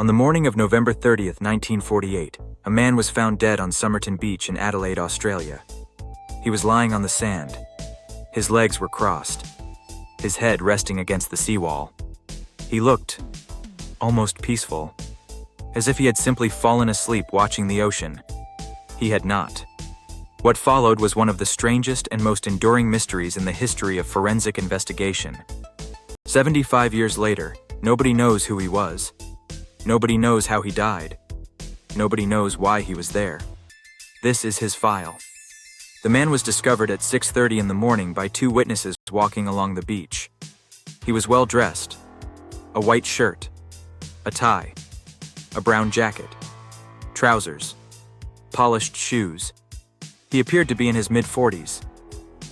On the morning of November 30th, 1948, a man was found dead on Somerton Beach in Adelaide, Australia. He was lying on the sand. His legs were crossed, his head resting against the seawall. He looked almost peaceful, as if he had simply fallen asleep watching the ocean. He had not. What followed was one of the strangest and most enduring mysteries in the history of forensic investigation. 75 years later, nobody knows who he was. Nobody knows how he died. Nobody knows why he was there. This is his file. The man was discovered at 6:30 in the morning by two witnesses walking along the beach. He was well dressed. A white shirt, a tie, a brown jacket, trousers, polished shoes. He appeared to be in his mid-40s,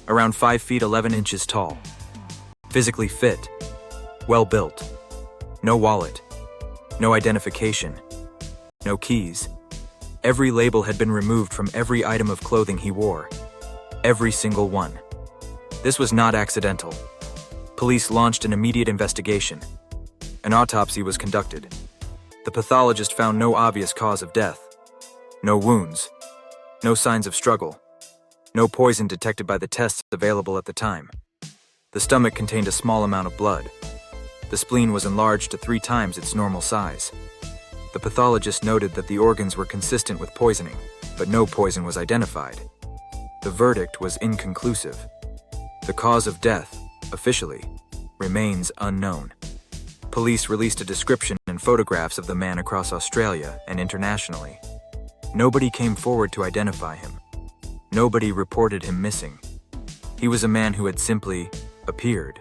around 5 feet 11 inches tall. Physically fit, well built, no wallet, no identification, no keys. Every label had been removed from every item of clothing he wore. Every single one. This was not accidental. Police launched an immediate investigation. An autopsy was conducted. The pathologist found no obvious cause of death. No wounds. No signs of struggle. No poison detected by the tests available at the time. The stomach contained a small amount of blood. The spleen was enlarged to 3 times its normal size. The pathologist noted that the organs were consistent with poisoning, but no poison was identified. The verdict was inconclusive. The cause of death, officially, remains unknown. Police released a description and photographs of the man across Australia and internationally. Nobody came forward to identify him. Nobody reported him missing. He was a man who had simply appeared.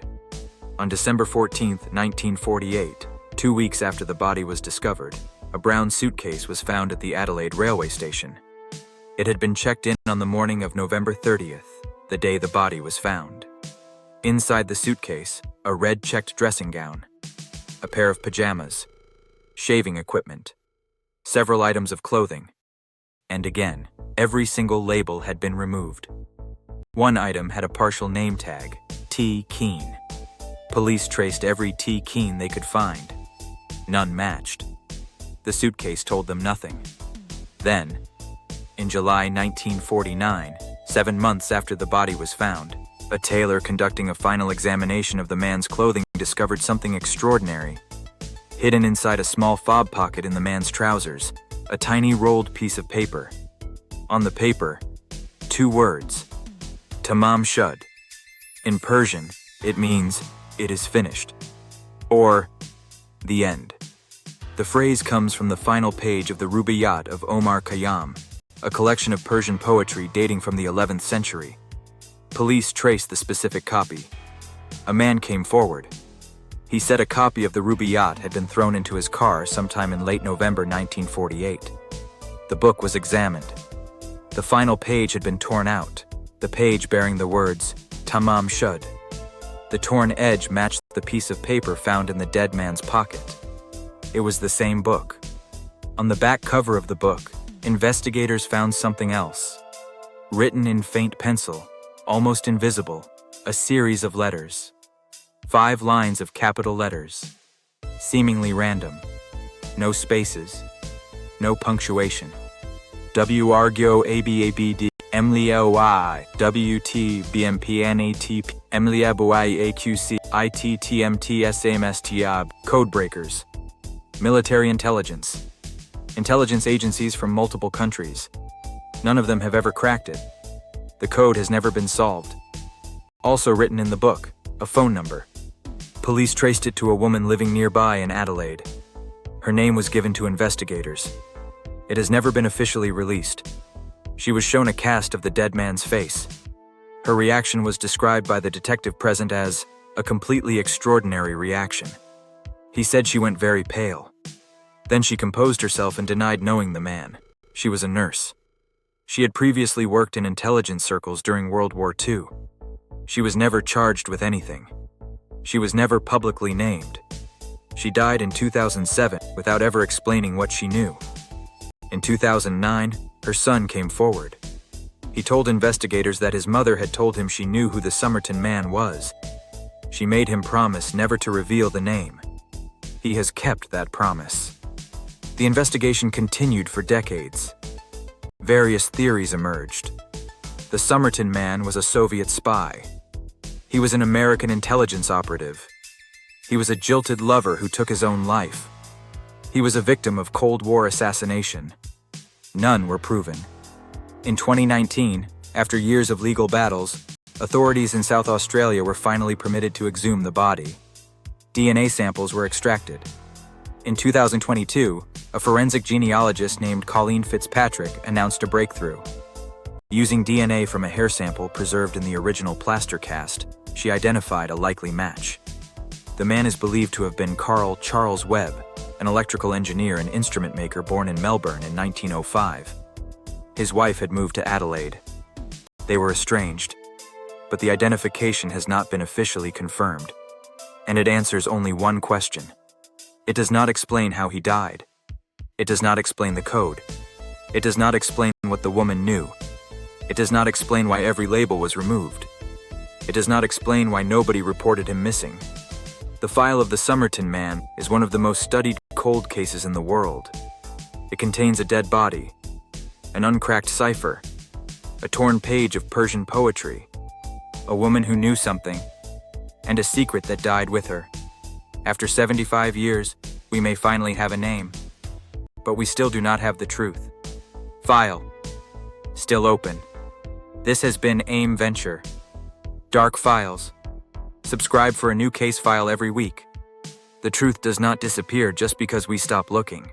On December 14, 1948, 2 weeks after the body was discovered, a brown suitcase was found at the Adelaide railway station. It had been checked in on the morning of November 30th, the day the body was found. Inside the suitcase, a red checked dressing gown, a pair of pajamas, shaving equipment, several items of clothing, and again, every single label had been removed. One item had a partial name tag, T. Keane. Police traced every T. Keane they could find. None matched. The suitcase told them nothing. Then, in July 1949, 7 months after the body was found, a tailor conducting a final examination of the man's clothing discovered something extraordinary. Hidden inside a small fob pocket in the man's trousers, a tiny rolled piece of paper. On the paper, 2 words, Tamam Shud. In Persian, it means, "It is finished," or "the end." The phrase comes from the final page of the Rubaiyat of Omar Khayyam, a collection of Persian poetry dating from the 11th century. Police traced the specific copy. A man came forward. He said a copy of the Rubaiyat had been thrown into his car sometime in late November 1948. The book was examined. The final page had been torn out, the page bearing the words, Tamam Shud. The torn edge matched the piece of paper found in the dead man's pocket. It was the same book. On the back cover of the book, investigators found something else. Written in faint pencil, almost invisible, a series of letters. 5 lines of capital letters. Seemingly random. No spaces. No punctuation. W-R-G-O A-B-A-B-D M-L-I W-T B-M-P-N-A-T M-L-I-A-Q-C I-T-T-M-T-S-A-M-S-T-I Code breakers. Military intelligence. Intelligence agencies from multiple countries. None of them have ever cracked it. The code has never been solved. Also written in the book, a phone number. Police traced it to a woman living nearby in Adelaide. Her name was given to investigators. It has never been officially released. She was shown a cast of the dead man's face. Her reaction was described by the detective present as a completely extraordinary reaction. He said she went very pale. Then she composed herself and denied knowing the man. She was a nurse. She had previously worked in intelligence circles during World War II. She was never charged with anything. She was never publicly named. She died in 2007 without ever explaining what she knew. In 2009, her son came forward. He told investigators that his mother had told him she knew who the Somerton man was. She made him promise never to reveal the name. He has kept that promise. The investigation continued for decades. Various theories emerged. The Somerton man was a Soviet spy. He was an American intelligence operative. He was a jilted lover who took his own life. He was a victim of Cold War assassination. None were proven. In 2019, after years of legal battles, authorities in South Australia were finally permitted to exhume the body. DNA samples were extracted. In 2022, a forensic genealogist named Colleen Fitzpatrick announced a breakthrough. Using DNA from a hair sample preserved in the original plaster cast, she identified a likely match. The man is believed to have been Carl Charles Webb, an electrical engineer and instrument maker born in Melbourne in 1905. His wife had moved to Adelaide. They were estranged, but the identification has not been officially confirmed, and it answers only one question. It does not explain how he died. It does not explain the code. It does not explain what the woman knew. It does not explain why every label was removed. It does not explain why nobody reported him missing. The file of the Somerton man is one of the most studied cold cases in the world. It contains a dead body, an uncracked cipher, a torn page of Persian poetry, a woman who knew something, and a secret that died with her. After 75 years, we may finally have a name, but we still do not have the truth. File still open. This has been AIM Venture. Dark Files. Subscribe for a new case file every week. The truth does not disappear just because we stop looking.